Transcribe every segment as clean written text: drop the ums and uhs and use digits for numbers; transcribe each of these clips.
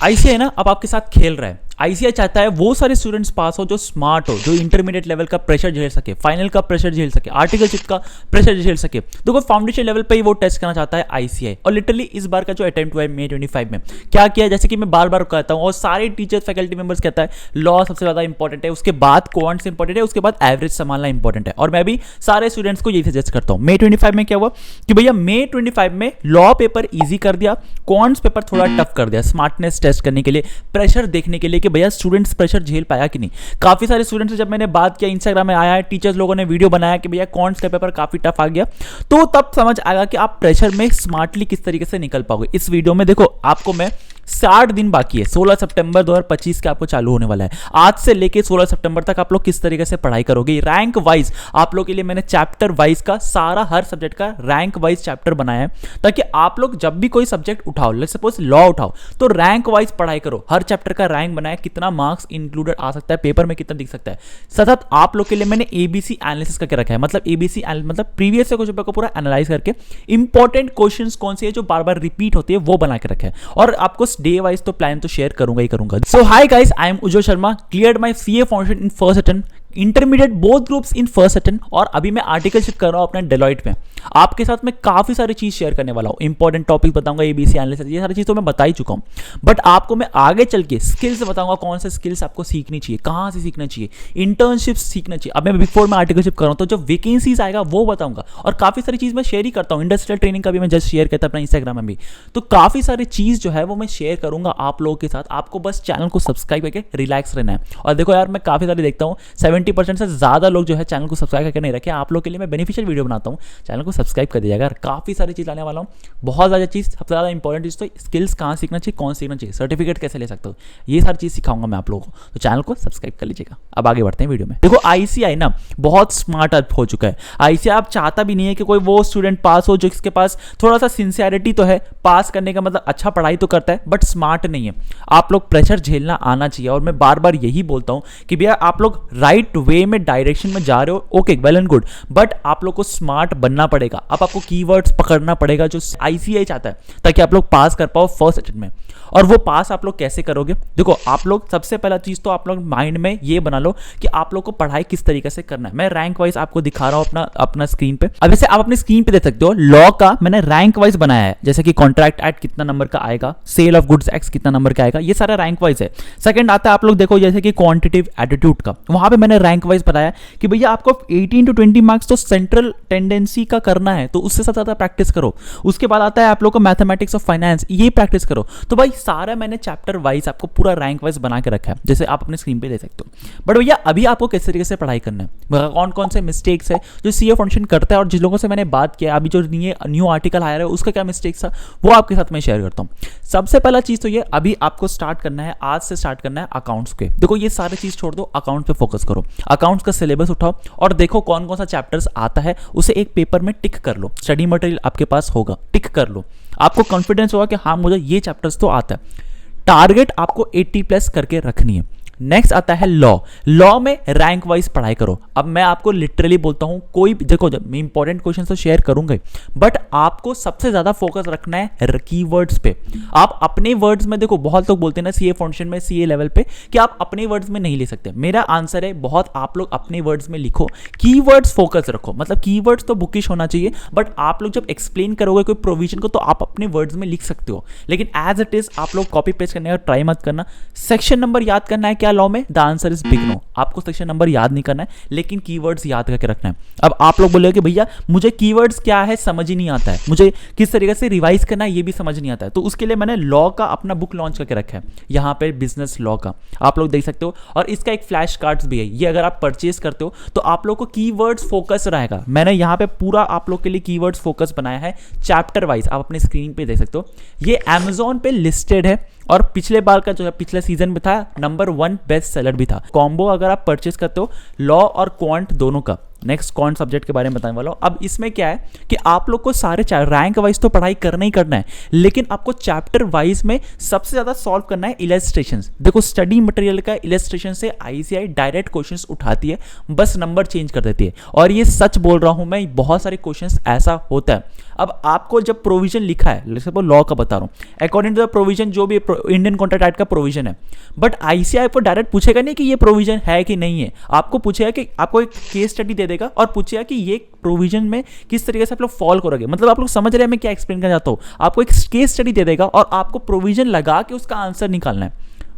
ICI ना अब आपके साथ खेल रहा है। आईसीआई चाहता है वो सारे स्टूडेंट्स पास हो जो स्मार्ट हो, जो इंटरमीडिएट लेवल का प्रेशर झेल सके, फाइनल का प्रेशर झेल सके, आर्टिकलशिप का प्रेशर झेल सके। तो वो फाउंडेशन लेवल पे ही वो टेस्ट करना चाहता है आईसीआई। और लिटरली इस बार का जो अटेम्प्ट हुआ है May 25 में क्या किया है, जैसे कि मैं बार बार कहता हूँ और सारे टीचर्स फैकल्टी मेंबर्स कहता है लॉ सबसे ज्यादा इंपॉर्टेंट है, उसके बाद क्वांट्स इंपॉर्टेंट है, उसके बाद एवरेज संभालना इंपॉर्टेंट है। और मैं भी सारे स्टूडेंट्स को यही सजेस्ट करता हूँ। May 25 में क्या हुआ कि भैया May 25 में लॉ पेपर ईजी कर दिया, क्वांट्स पेपर थोड़ा टफ कर दिया, स्मार्टनेस टेस्ट करने के लिए, प्रेशर देखने के लिए कि भैया स्टूडेंट्स प्रेशर झेल पाया कि नहीं। काफी सारे स्टूडेंट्स से जब मैंने बात किया, इंस्टाग्राम में आया है, टीचर्स लोगों ने वीडियो बनाया कि भैया कौन सा पेपर काफी टफ आ गया, तो तब समझ आएगा कि आप प्रेशर में स्मार्टली किस तरीके से निकल पाओगे। इस वीडियो में देखो आपको मैं 60 दिन बाकी है, 16 सितंबर 2025 के आपको चालू होने वाला है। आज से लेके 16 सितंबर तक आप लोग किस तरीके से पढ़ाई करोगे, रैंक वाइज आप लोग के लिए मैंने चैप्टर वाइज का सारा हर सब्जेक्ट का रैंक वाइज चैप्टर बनाया है, ताकि आप लोग जब भी कोई सब्जेक्ट उठाओ, लेट्स सपोज लॉ उठाओ, तो रैंक वाइज पढ़ाई करो। हर चैप्टर का रैंक बनाया, कितना मार्क्स इंक्लूडेड आ सकता है, पेपर में कितना दिख सकता है। सतत आप लोग के लिए मैंने एबीसी एनालिसिस करके रखा है, मतलब एबीसी मतलब प्रीवियस से क्वेश्चन को पूरा एनालाइज करके इंपॉर्टेंट क्वेश्चंस कौन से है जो बार बार रिपीट होती है वो बना के रखा है। और आपको डे वाइज तो प्लान तो शेयर करूंगा ही करूंगा। So hi guys, I am Ujjwal Sharma, cleared my CA foundation in first attempt, intermediate both groups in first attempt, और अभी मैं आर्टिकलशिप कर रहा हूं अपने डेलॉइट में। आपके साथ मैं काफी सारी चीज शेयर करने वाला हूं, इंपॉर्टेंट टॉपिक बताऊंगा, एबीसी एनालिसिस, ये सारी चीज तो मैं बता ही चुका हूं, बट आपको मैं आगे चल के स्किल्स बताऊंगा, कौन से स्किल्स आपको सीखनी चाहिए, कहां से सीखना चाहिए, इंटर्नशिप सीखना चाहिए। अब मैं बिग फोर में आर्टिकलशिप कर रहा हूं, तो जो वैकेंसीज आएगा वो बताऊंगा, और काफी सारी चीज मैं शेयर ही करता हूं। इंडस्ट्रियल ट्रेनिंग का भी मैं जस्ट शेयर करता अपना इंस्टाग्राम में भी, तो काफी सारी चीज जो है वो मैं शेयर करूंगा आप लोगों के साथ। आपको बस चैनल को सब्सक्राइब करके रिलैक्स रहना है। और देखो यार, मैं काफी सारी देखता हूँ, 70% से ज्यादा लोग जो है चैनल को सब्सक्राइब करके नहीं रखे। आप लोग के लिए मैं बेनिफिशियल वीडियो बनाता हूं, चैनल को सब्सक्राइब कर दीजिएगा। काफी सारी चीज लाने वाला हूं, बहुत ज्यादा चीज। सबसे ज्यादा इंपॉर्टेंट चीज तो स्किल्स कहां सीखना चाहिए, कौन सीखना चाहिए, सर्टिफिकेट कैसे ले सकते हो, ये सारी चीज सिखाऊंगा मैं आप लोगों को, तो चैनल को सब्सक्राइब कर लीजिएगा। अब आगे बढ़ते हैं वीडियो में। देखो आईसीआई ना बहुत स्मार्ट अप हो चुका है। आईसीआई आप चाहता भी नहीं है कि कोई वो स्टूडेंट पास हो जिसके पास थोड़ा सा सिंसियरिटी तो है, पास करने का मतलब अच्छा पढ़ाई तो करता है बट स्मार्ट नहीं है। आप लोग प्रेशर झेलना आना चाहिए। और मैं बार बार यही बोलता हूं कि भैया आप लोग राइट वे में डायरेक्शन में जा रहे हो, okay well and good, but आप लोग को स्मार्ट बनना पड़ेगा। अब आपको कीवर्ड्स पकड़ना पड़ेगा जो आईसीआई चाहता है, ताकि आप लोग पास कर पाओ फर्स्ट अटेम्प्ट में। और वो पास आप लोग कैसे करोगे, देखो आप लोग सबसे पहला चीज तो आप लोग माइंड में ये बना लो कि आप लोग को पढ़ाई किस तरीके से करना है। मैं रैंक वाइज आपको दिखा रहा हूं अपना स्क्रीन पे। अब जैसे आप अपनी स्क्रीन पे देख सकते हो, लॉ का मैंने रैंक वाइज बनाया है, जैसे कि कॉन्ट्रैक्ट एक्ट कितना नंबर का आएगा, सेल ऑफ गुड्स एक्ट कितना नंबर का आएगा, ये सारा रैंक वाइज है। सेकंड आता है आप लोग देखो, जैसे कि क्वांटिटेटिव एटीट्यूड का, वहां पे मैंने रैंक वाइज बताया कि भैया आपको 18 to 20 मार्क्स तो सेंट्रल टेंडेंसी का करना है, तो उससे सबसे ज्यादा प्रैक्टिस करो। उसके बाद आता है आप लोग को मैथमेटिक्स ऑफ फाइनेंस, ये प्रैक्टिस करो। तो भाई सारा मैंने चैप्टर वाइज आपको पूरा रैंक वाइज बना के रखा है, जैसे आप अपने स्क्रीन पे देख सकते हो। बट भैया अभी आपको किस तरीके से पढ़ाई करना है, कौन कौन से मिस्टेक्स है जो सीए फाउंडेशन करता है, और जिन लोगों से मैंने बात किया, अभी जो न्यू आर्टिकल आया है उसका क्या मिस्टेक्स था वो आपके साथ मैं शेयर करता हूँ। सबसे पहला चीज तो ये, अभी आपको स्टार्ट करना है, आज से स्टार्ट करना है अकाउंट्स के। देखो ये सारी चीज छोड़ दो, अकाउंट्स पे फोकस करो। अकाउंट्स का सिलेबस उठाओ और देखो कौन कौन सा चैप्टर्स आता है, उसे एक पेपर में टिक कर लो। स्टडी मटेरियल आपके पास होगा, टिक कर लो, आपको कॉन्फिडेंस होगा कि हाँ मुझे ये चैप्टर्स तो आता है। टारगेट आपको 80+ करके रखनी है। नेक्स्ट आता है लॉ। लॉ में रैंक वाइज पढ़ाई करो। अब मैं आपको लिटरली बोलता हूं, कोई देखो जब मैं इंपॉर्टेंट क्वेश्चन तो शेयर करूंगा, बट आपको सबसे ज्यादा फोकस रखना है कीवर्ड्स पे। आप अपने वर्ड्स में, देखो बहुत लोग बोलते हैं ना सीए फाउंडेशन में, सीए लेवल पे, कि आप अपने वर्ड्स में नहीं ले सकते। मेरा आंसर है बहुत, आप लोग अपने वर्ड्स में लिखो, कीवर्ड्स फोकस रखो। मतलब कीवर्ड्स तो बुकिश होना चाहिए, बट आप लोग जब एक्सप्लेन करोगे कोई प्रोविजन को, तो आप अपने वर्ड्स में लिख सकते हो, लेकिन एज इट इज आप लोग कॉपी पेस्ट करने का ट्राई मत करना। सेक्शन नंबर याद करना है क्या लॉ में, the answer is big no. आपको सेक्शन नंबर याद नहीं करना है, लेकिन कीवर्ड्स याद करके रखना है। अब आप लोग बोलोगे कि भैया मुझे कीवर्ड्स क्या है समझ ही नहीं आता है, मुझे किस तरीके से रिवाइज करना है ये भी समझ नहीं आता है, तो उसके लिए मैंने लॉ का अपना बुक लॉन्च करके रखा है, यहाँ पे बिजनेस लॉ का, आप लोग देख सकते हो। और इसका एक फ्लैश कार्ड्स भी है, ये अगर आप परचेज करते हो तो आप लोग को कीवर्ड्स फोकस रहेगा। मैंने यहाँ पे पूरा आप लोग के लिए कीवर्ड्स फोकस बनाया है चैप्टर वाइज, आप अपने स्क्रीन पे देख सकते हो। ये Amazon पे लिस्टेड है, और पिछले बार का जो है, पिछले सीजन में था, नंबर 1 बेस्ट सेलर भी था। कॉम्बो अगर आप परचेस करते हो लॉ और क्वांट दोनों का, नेक्स्ट कौन सब्जेक्ट के बारे में बताने वाला हूँ। अब इसमें क्या है कि आप लोग को सारे रैंक वाइज तो पढ़ाई करना ही करना है, लेकिन आपको चैप्टर वाइज में सबसे ज़्यादा सॉल्व करना है इलस्ट्रेशंस। देखो स्टडी मटेरियल का इलस्ट्रेशन से आईसीआई डायरेक्ट क्वेश्चंस उठाती है, बस नंबर चेंज कर देती है, और ये सच बोल रहा हूँ मैं, बहुत सारे क्वेश्चंस ऐसा होता है। अब आपको जब प्रोविजन लिखा है, जैसे लॉ का बता रहा हूँ, अकॉर्डिंग टू द प्रोविजन जो भी इंडियन कॉन्ट्रैक्ट एक्ट का प्रोविजन है, बट आईसीआई को डायरेक्ट पूछेगा नहीं कि ये प्रोविजन है कि नहीं है, आपको पूछेगा कि आपको एक केस स्टडी दे देगा और पूछेगा कि ये प्रोविजन में किस तरीके से आप लोग फॉलो करोगे। मतलब आप लोग समझ रहे हैं मैं क्या एक्सप्लेन करना चाहता हूँ, आपको एक केस स्टडी दे देगा और आपको प्रोविजन लगा के उसका आंसर निकालना है।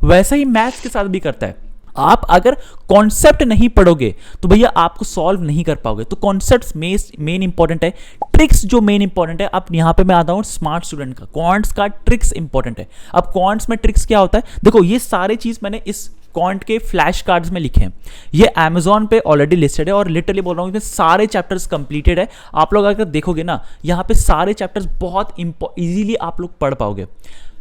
वैसा ही मैथ्स के साथ भी करता है। आप अगर कॉन्सेप्ट नहीं पढ़ोगे तो भैया आपको सॉल्व नहीं कर पाओगे। तो कॉन्सेप्ट्स मेन इंपॉर्टेंट है, ट्रिक्स जो मेन इंपॉर्टेंट है। अब यहां पे मैं आता हूं स्मार्ट स्टूडेंट का, क्वांट्स का ट्रिक्स इंपॉर्टेंट है। अब क्वांट्स में ट्रिक्स क्या होता है, देखो ये सारे चीज मैंने इस क्वांट के फ्लैश कार्ड्स में लिखे हैं, ये Amazon पे ऑलरेडी लिस्टेड है और लिटरली बोल रहा हूँ सारे चैप्टर्स कंप्लीटेड है। आप लोग अगर देखोगे ना यहाँ पे सारे चैप्टर्स बहुत इजीली आप लोग पढ़ पाओगे।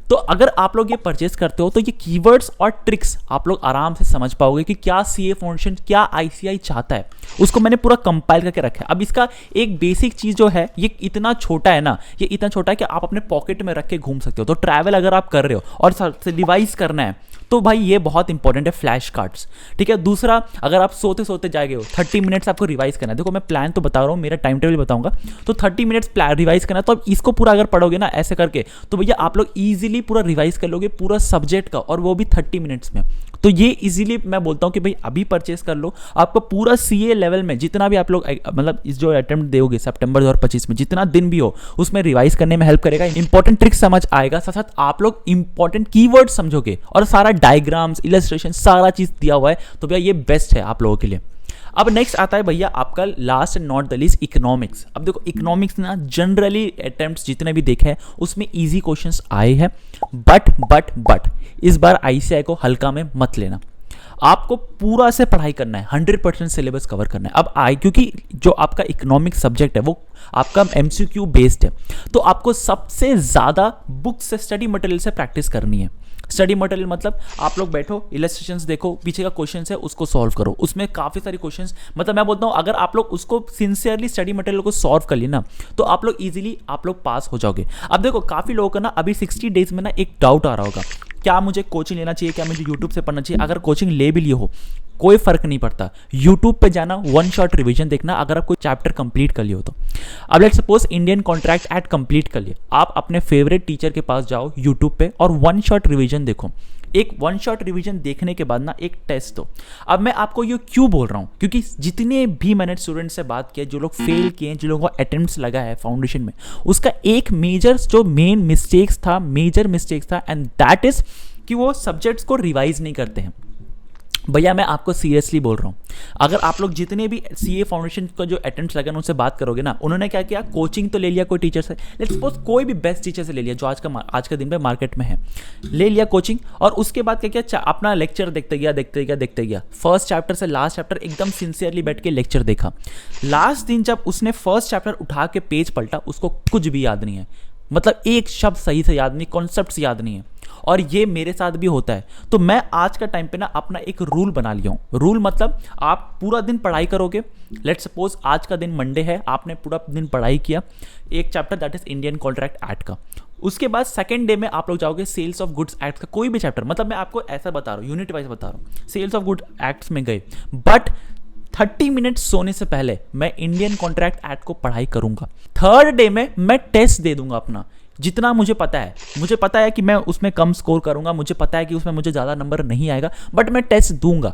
तो अगर आप लोग ये परचेस करते हो तो ये कीवर्ड्स और ट्रिक्स आप लोग आराम से समझ पाओगे कि क्या सीए फाउंडेशन, क्या आईसीआई चाहता है, उसको मैंने पूरा कंपाइल करके रखा है। अब इसका एक बेसिक चीज जो है, ये इतना छोटा है ना, ये इतना छोटा है कि आप अपने पॉकेट में रख के घूम सकते हो। तो ट्रैवल अगर आप कर रहे हो और रिवाइज करना है तो भाई ये बहुत इंपॉर्टेंट है, फ्लैश कार्ड्स, ठीक है। दूसरा, अगर आप सोते सोते जाएंगे हो 30 मिनट्स आपको रिवाइज करना है, देखो मैं प्लान तो बता रहा हूँ, मेरा टाइम टेबल बताऊंगा, तो 30 मिनट्स रिवाइज करना है। तो अब इसको पूरा अगर पढ़ोगे ना ऐसे करके, तो भैया आप लोग इजीली पूरा रिवाइज कर लोगे पूरा सब्जेक्ट का, और वो भी 30 मिनट्स में। तो ये इजीली मैं बोलता हूँ कि भाई अभी परचेस कर लो, आपको पूरा सीए लेवल में जितना भी आप लोग मतलब इस जो अटेम्प्ट दोगे सितंबर 2025 में, जितना दिन भी हो उसमें रिवाइज करने में हेल्प करेगा, इंपॉर्टेंट ट्रिक्स समझ आएगा, साथ साथ आप लोग इंपॉर्टेंट कीवर्ड समझोगे, और सारा डायग्राम्स, इलस्ट्रेशन, सारा चीज दिया हुआ है। तो भैया ये बेस्ट है आप लोगों के लिए। अब नेक्स्ट आता है भैया आपका last and not the least, economics. अब देखो इकोनॉमिक्स ना जनरली अटेम्प्ट्स जितने भी देखे हैं उसमें इजी क्वेश्चंस आए हैं, बट इस बार आईसीआई को हल्का में मत लेना। आपको पूरा से पढ़ाई करना है, 100% सिलेबस कवर करना है। अब क्योंकि जो आपका इकोनॉमिक सब्जेक्ट है वो आपका एमसीक्यू बेस्ड है, तो आपको सबसे ज्यादा बुक से, स्टडी मटेरियल से प्रैक्टिस करनी है। स्टडी मटेरियल मतलब आप लोग बैठो, इलस्ट्रेशंस देखो, पीछे का क्वेश्चन है उसको सॉल्व करो, उसमें काफी सारी क्वेश्चंस, मतलब मैं बोलता हूं अगर आप लोग उसको सिंसियरली स्टडी मटेरियल को सॉल्व कर लिए ना, तो आप लोग इजीली आप लोग पास हो जाओगे। अब देखो काफी लोगों का ना अभी 60 डेज में ना एक डाउट आ रहा होगा, क्या मुझे कोचिंग लेना चाहिए, क्या मुझे यूट्यूब से पढ़ना चाहिए। अगर कोचिंग ले भी लिए हो कोई फर्क नहीं पड़ता, यूट्यूब पे जाना, वन शॉट रिवीजन देखना, अगर आप कोई चैप्टर कंप्लीट कर लियो तो। अब let's suppose Indian contract act complete कर लिए, आप अपने फेवरेट टीचर के पास जाओ यूट्यूब पे और वन शॉट रिवीजन देखो। एक वन शॉट रिवीजन देखने के बाद ना एक टेस्ट दो। अब मैं आपको ये क्यों बोल रहा हूं, क्योंकि जितने भी मैंने स्टूडेंट से बात किया, जो लोग फेल किए, जो लोगों को अटेम्प्ट्स लगा है फाउंडेशन में, उसका एक मेजर जो मेन मिस्टेक्स था एंड दैट इज कि वो सब्जेक्ट्स को रिवाइज नहीं करते हैं। भैया मैं आपको सीरियसली बोल रहा हूँ, अगर आप लोग जितने भी सीए फाउंडेशन का जो अटेम्प्ट्स लगे उनसे बात करोगे ना, उन्होंने क्या किया, कोचिंग तो ले लिया कोई टीचर से, लेट्स सपोज कोई भी बेस्ट टीचर से ले लिया जो आज का दिन पे मार्केट में है, ले लिया कोचिंग, और उसके बाद क्या किया, अपना लेक्चर देखते गया, फर्स्ट चैप्टर से लास्ट चैप्टर एकदम सिंसियरली बैठ के लेक्चर देखा। लास्ट दिन जब उसने फर्स्ट चैप्टर उठा के पेज पलटा, उसको कुछ भी याद नहीं है, मतलब एक शब्द सही से याद नहीं, कॉन्सेप्ट्स याद नहीं है, और ये मेरे साथ भी होता है। तो मैं आज का टाइम पे ना अपना एक रूल बना लिया हूं। रूल मतलब आप पूरा दिन पढ़ाई करोगे, लेट्स सपोज आज का दिन मंडे है, आपने पूरा दिन पढ़ाई किया एक chapter that is Indian contract act का, उसके बाद सेकंड डे में आप लोग जाओगे सेल्स ऑफ गुड्स एक्ट का कोई भी चैप्टर, मतलब मैं आपको ऐसा बता रहा हूँ, यूनिट वाइज बता रहा हूँ, सेल्स ऑफ गुड एक्ट्स में गए, बट 30 मिनट सोने से पहले मैं इंडियन कॉन्ट्रैक्ट एक्ट को पढ़ाई करूंगा। थर्ड डे में मैं टेस्ट दे दूंगा अपना, जितना मुझे पता है कि मैं उसमें कम स्कोर करूंगा, मुझे पता है कि उसमें मुझे ज्यादा नंबर नहीं आएगा, बट मैं टेस्ट दूंगा।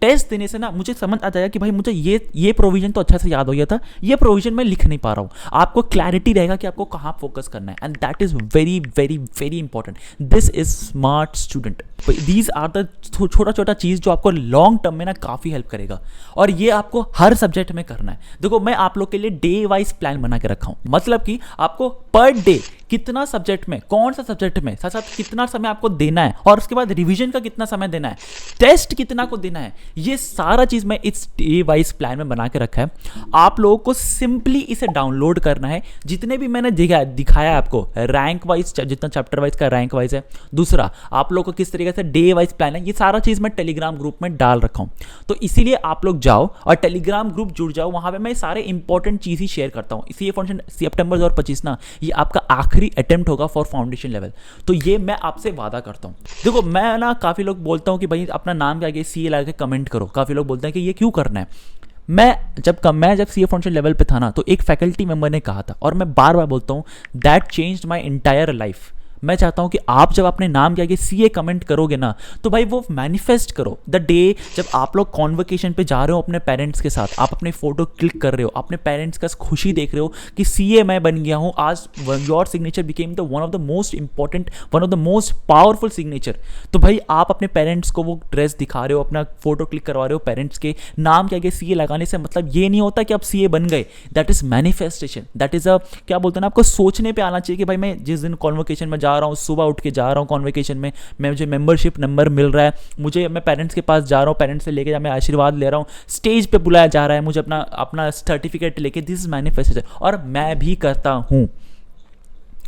टेस्ट देने से ना मुझे समझ आ जाएगा कि भाई मुझे ये प्रोविजन तो अच्छा से याद हो गया था, ये प्रोविजन मैं लिख नहीं पा रहा हूं। आपको क्लैरिटी रहेगा कि आपको कहां फोकस करना है, and that is very very very important. This is smart student. These are the छोटा चीज जो आपको लॉन्ग टर्म में ना काफी हेल्प करेगा, और ये आपको हर सब्जेक्ट में करना है। देखो मैं आप लोग के लिए डे वाइज प्लान बना के रखा हूं, मतलब कि आपको पर डे कितना सब्जेक्ट में, कौन सा सब्जेक्ट में, साथ साथ कितना समय आपको देना है, और उसके बाद रिवीजन का कितना समय देना है, टेस्ट कितना को देना है, ये सारा चीज मैं इस डे वाइज प्लान में बना के रखा है। आप लोगों को सिंपली इसे डाउनलोड करना है। जितने भी मैंने दिखाया आपको रैंक वाइज, जितना चैप्टर वाइज का रैंक वाइज है, दूसरा आप लोगों को किस तरीके कैसे डे वाइज प्लान है, ये सारा चीज़ मैं टेलीग्राम ग्रुप में डाल रखा हूँ। तो इसीलिए आप लोग जाओ और टेलीग्राम ग्रुप जुड़ जाओ, वहाँ पे मैं सारे इंपॉर्टेंट चीज़ ही शेयर करता हूँ। इसी फाउंडेशन सितंबर 2025 ना ये आपका आखिरी अटेम्प्ट होगा फॉर फाउंडेशन लेवल, तो ये मैं आपसे वादा करता हूँ। देखो मैं ना काफ़ी लोग बोलता हूँ कि भाई अपना नाम के आगे CA लगा के कमेंट करो, काफ़ी लोग बोलते हैं कि ये क्यों करना है। मैं जब CA फाउंडेशन लेवल पे था ना, तो एक फैकल्टी मेंबर ने कहा था, और मैं बार बार बोलता हूँ, that changed my entire life. मैं चाहता हूं कि आप जब अपने नाम के आगे CA कमेंट करोगे ना, तो भाई वो मैनिफेस्ट करो द डे जब आप लोग कॉन्वोकेशन पे जा रहे हो अपने पेरेंट्स के साथ, आप अपने फोटो क्लिक कर रहे हो, अपने पेरेंट्स का खुशी देख रहे हो कि CA मैं बन गया हूं आज, your signature became the one of the most important, one of the most powerful signature. तो भाई आप अपने पेरेंट्स को वो ड्रेस दिखा रहे हो, अपना फोटो क्लिक करवा रहे हो, पेरेंट्स के नाम के आगे CA लगाने से मतलब ये नहीं होता कि आप CA बन गए। That is manifestation, that is a क्या बोलते हैं ना, आपको सोचने पे आना चाहिए कि भाई मैं जिस दिन कॉन्वोकेशन में जा रहा हूँ, सुबह उठ के जा रहा हूँ कॉन्वोकेशन में, मुझे मेंबरशिप नंबर मिल रहा है, मुझे मैं पेरेंट्स के पास जा रहा हूँ, पेरेंट्स से लेके मैं आशीर्वाद ले रहा हूँ, स्टेज पे बुलाया जा रहा है, मुझे अपना अपना सर्टिफिकेट लेके, दिस इज मैनिफेस्टेशन। और मैं भी करता हूँ,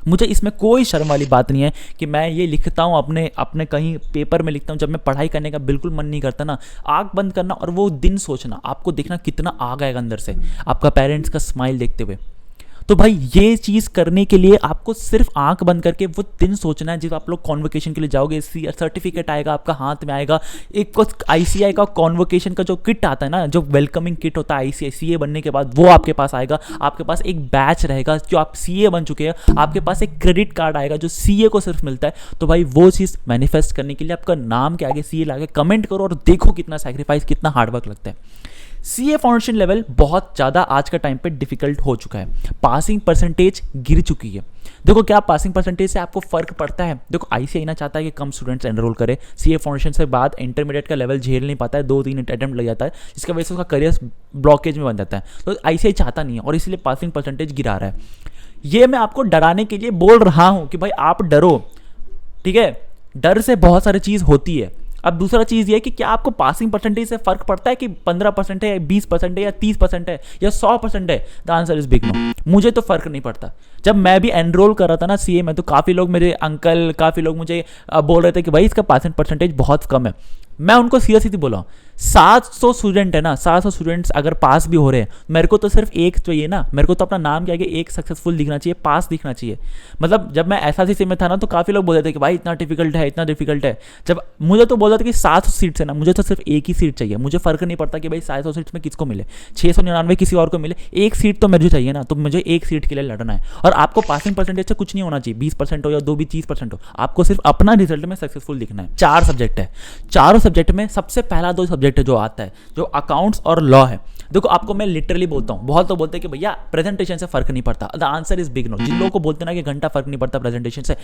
मुझे इसमें कोई शर्म वाली बात नहीं है कि मैं ये लिखता हूँ अपने अपने कहीं पेपर में लिखता हूँ। जब मैं पढ़ाई करने का बिल्कुल मन नहीं करता ना, आँख बंद करना और वो दिन सोचना, आपको देखना कितना आ गएगा अंदर से आपका पेरेंट्स का स्माइल देखते हुए। तो भाई ये चीज़ करने के लिए आपको सिर्फ आंख बंद करके वो दिन सोचना है जब आप लोग कॉन्वोकेशन के लिए जाओगे, सर्टिफिकेट आएगा आपका हाथ में आएगा, एक ICI का कॉन्वोकेशन का जो किट आता है ना, जो वेलकमिंग किट होता है ICI CA बनने के बाद, वो आपके पास आएगा। आपके पास एक बैच रहेगा, जो आप CA बन चुके हैं, आपके पास एक क्रेडिट कार्ड आएगा जो CA को सिर्फ मिलता है। तो भाई वो चीज़ मैनिफेस्ट करने के लिए आपका नाम के आगे CA लाके कमेंट करो और देखो कितना सैक्रिफाइस, कितना हार्डवर्क लगता है। CA फाउंडेशन लेवल बहुत ज़्यादा आज का टाइम पे डिफिकल्ट हो चुका है, पासिंग परसेंटेज गिर चुकी है। देखो क्या पासिंग परसेंटेज से आपको फर्क पड़ता है? देखो ICI ना चाहता है कि कम स्टूडेंट्स एनरोल करे, CA फाउंडेशन से बाद इंटरमीडिएट का लेवल झेल नहीं पाता है, 2-3 अटेम्प्ट लग जाता है, जिसकी वजह से उसका करियर ब्लॉकेज में बन जाता है। तो ICI चाहता नहीं है और इसलिए पासिंग परसेंटेज गिरा रहा है। ये मैं आपको डराने के लिए बोल रहा हूँ कि भाई आप डरो, ठीक है, डर से बहुत सारी चीज़ होती है। अब दूसरा चीज़ ये है कि क्या आपको पासिंग परसेंटेज से फर्क पड़ता है कि 15% है या 20% है या 30% है या 100% है? The answer is big no. मुझे तो फर्क नहीं पड़ता। जब मैं भी एनरोल कर रहा था ना CA में, तो काफ़ी लोग, मेरे अंकल, काफ़ी लोग मुझे बोल रहे थे कि भाई इसका पासिंग परसेंटेज बहुत कम है। मैं उनको सीधी बोला, 700 स्टूडेंट है ना, 700 स्टूडेंट्स अगर पास भी हो रहे हैं, मेरे को तो सिर्फ एक चाहिए ना, मेरे को तो अपना नाम के आगे एक सक्सेसफुल दिखना चाहिए, पास दिखना चाहिए। मतलब जब मैं SRC में था ना, तो काफ़ी लोग बोलते थे कि भाई इतना डिफिकल्ट है, इतना डिफिकल्ट है। जब मुझे तो बोलता था कि 700 सीट्स है ना, मुझे तो सिर्फ एक ही सीट चाहिए, मुझे फर्क नहीं पड़ता कि भाई 700 सीट्स में किसको मिले, 699 किसी और को मिले, एक सीट तो मुझे चाहिए ना। तो मुझे एक सीट के लिए लड़ना है। और आपको पासिंग परसेंटेज से कुछ नहीं होना चाहिए, 20% हो या 30% हो, आपको सिर्फ अपना रिजल्ट में सक्सेसफुल दिखना है। 4 सब्जेक्ट है, चारों सब्जेक्ट में सबसे पहला 2 सब्जेक्ट जो आता है, जो अकाउंट्स और लॉ है। देखो आपको मैं लिटरली बोलता हूँ, बहुत लोग बोलते हैं कि भैया प्रेजेंटेशन से फर्क नहीं पड़ता। The answer is big no. जिन लोगों को बोलते हैं ना कि घंटा फर्क नहीं पड़ता प्रेजेंटेशन से,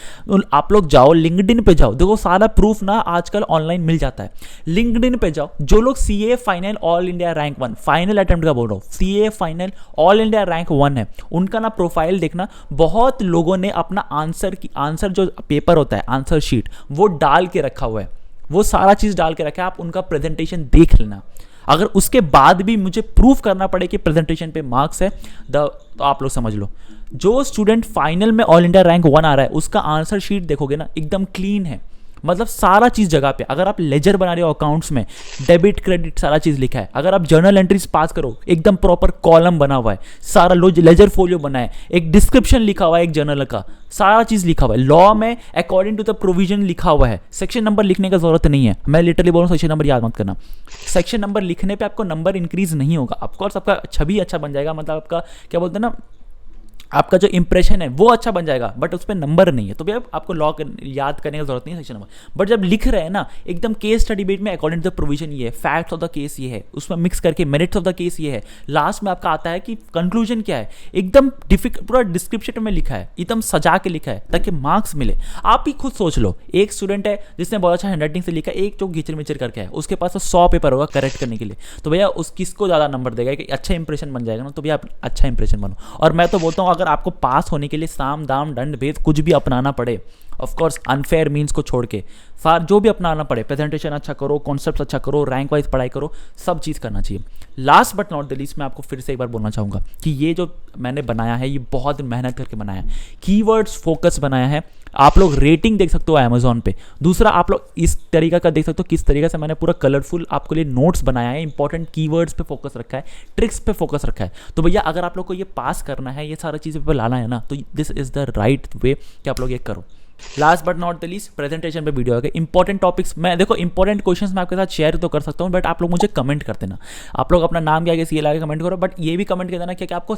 आप लोग जाओ लिंक्डइन पे जाओ, देखो सारा प्रूफ ना आजकल ऑनलाइन मिल जाता है। लिंक्डइन पे जाओ, जो लोग CA final all India rank 1 final attempt का बोल रहा हूँ, CA final all India rank 1 है, उनका ना प्रोफाइल देखना, बहुत लोगों ने अपना आंसर जो पेपर होता है, आंसर शीट, वो डाल के रखा हुआ है, वो सारा चीज डाल के रखा है। आप उनका प्रेजेंटेशन देख लेना। अगर उसके बाद भी मुझे प्रूफ करना पड़े कि प्रेजेंटेशन पे मार्क्स है, तो आप लोग समझ लो, जो स्टूडेंट फाइनल में ऑल इंडिया रैंक 1 आ रहा है, उसका आंसर शीट देखोगे ना, एकदम क्लीन है। मतलब सारा चीज़ जगह पे। अगर आप लेजर बना रहे हो अकाउंट्स में, डेबिट क्रेडिट सारा चीज़ लिखा है। अगर आप जर्नल एंट्रीज पास करो, एकदम प्रॉपर कॉलम बना हुआ है, सारा लेजर फोलियो बना है, एक डिस्क्रिप्शन लिखा हुआ है एक जर्नल का, सारा चीज़ लिखा हुआ है। लॉ में अकॉर्डिंग टू द प्रोविजन लिखा हुआ है। सेक्शन नंबर लिखने का जरूरत नहीं है, मैं लिटरली बोल रहा हूँ, सेक्शन नंबर याद मत करना। सेक्शन नंबर लिखने पे आपको नंबर इंक्रीज नहीं होगा, ऑफकोर्स आपका छवि अच्छा बन जाएगा, मतलब आपका क्या बोलते हैं ना, आपका जो इंप्रेशन है वो अच्छा बन जाएगा, बट उस पर नंबर नहीं है। तो भैया आपको लॉ याद करने की जरूरत नहीं है सेक्शन नंबर। बट जब लिख रहे हैं ना, एकदम केस स्टडी बेट में अकॉर्डिंग टू द प्रोविजन ये है, फैक्ट्स ऑफ द केस ये है, उसमें मिक्स करके मेरिट्स ऑफ द केस ये है, लास्ट में आपका आता है कि कंक्लूजन क्या है, एकदम पूरा डिस्क्रिप्शन में लिखा है, एकदम सजा के लिखा है ताकि मार्क्स मिले। आप ही खुद सोच लो, एक स्टूडेंट है जिसने बहुत अच्छा हैंडराइटिंग से लिखा है, एक जो घिचर मिचर करके है, उसके पास 100 पेपर होगा करेक्ट करने के लिए, तो भैया उस किसको ज़्यादा नंबर देगा कि अच्छा इंप्रेशन बन जाएगा ना। तो भैया आप अच्छा इंप्रेशन बनो। और मैं तो बोलता हूँ, अगर आपको पास होने के लिए साम दाम दंड भेद कुछ भी अपनाना पड़े, ऑफकोर्स अनफेयर मीन्स को छोड़ के जो भी अपनाना पड़े, प्रेजेंटेशन अच्छा करो, कॉन्सेप्ट अच्छा करो, रैंक वाइज पढ़ाई करो, सब चीज़ करना चाहिए। Last but not the least मैं आपको फिर से एक बार बोलना चाहूँगा कि ये जो मैंने बनाया है ये बहुत मेहनत करके बनाया है, कीवर्ड्स फोकस बनाया है। आप लोग रेटिंग देख सकते हो अमेजोन पे। दूसरा, आप लोग इस तरीका का देख सकते हो किस तरीके से मैंने पूरा कलरफुल आपके लिए नोट्स बनाया है, इंपॉर्टेंट कीवर्ड्स पे फोकस रखा है, ट्रिक्स पे फोकस रखा है। तो भैया अगर आप लोग को ये पास करना है, ये सारी चीज़ें पे लाना है ना, तो this is the right way कि आप लोग ये करो। Last but not the least, presentation पे वीडियो आ गया। इंपॉर्टेंट टॉपिक्स मैं देखो, इंपॉर्टेंट क्वेश्चंस मैं आपके साथ शेयर तो कर सकता हूँ, बट आप लोग मुझे कमेंट कर देना। आप लोग अपना नाम क्या सी लगा के कमेंट करो, बट ये भी कमेंट कर देना कि आपको